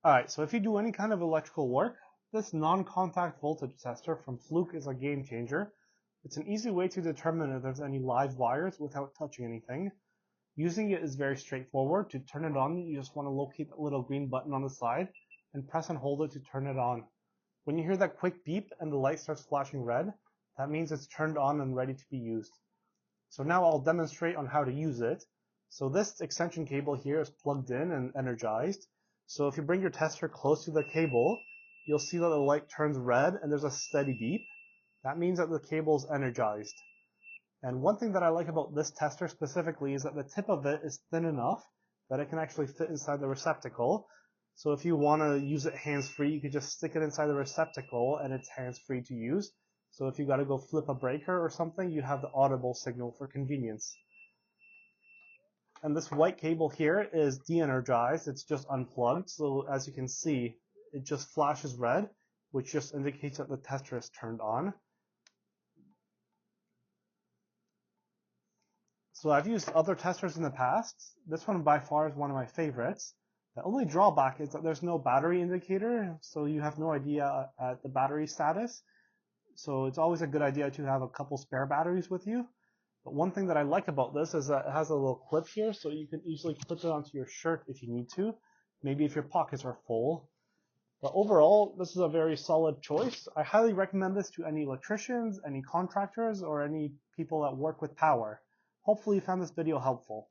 Alright, so if you do any kind of electrical work, this non-contact voltage tester from Fluke is a game changer. It's an easy way to determine if there's any live wires without touching anything. Using it is very straightforward. To turn it on, you just want to locate the little green button on the side and press and hold it to turn it on. When you hear that quick beep and the light starts flashing red, that means it's turned on and ready to be used. So now I'll demonstrate on how to use it. So this extension cable here is plugged in and energized. So if you bring your tester close to the cable, you'll see that the light turns red and there's a steady beep. That means that the cable is energized. And one thing that I like about this tester specifically is that the tip of it is thin enough that it can actually fit inside the receptacle. So if you want to use it hands-free, you could just stick it inside the receptacle and it's hands-free to use. So if you got to go flip a breaker or something, you have the audible signal for convenience. And this white cable here is de-energized, it's just unplugged. So as you can see, it just flashes red, which just indicates that the tester is turned on. So I've used other testers in the past. This one by far is one of my favorites. The only drawback is that there's no battery indicator, so you have no idea at the battery status. So it's always a good idea to have a couple spare batteries with you. But one thing that I like about this is that it has a little clip here, so you can easily clip it onto your shirt if you need to, maybe if your pockets are full. But overall, this is a very solid choice. I highly recommend this to any electricians, any contractors, or any people that work with power. Hopefully you found this video helpful.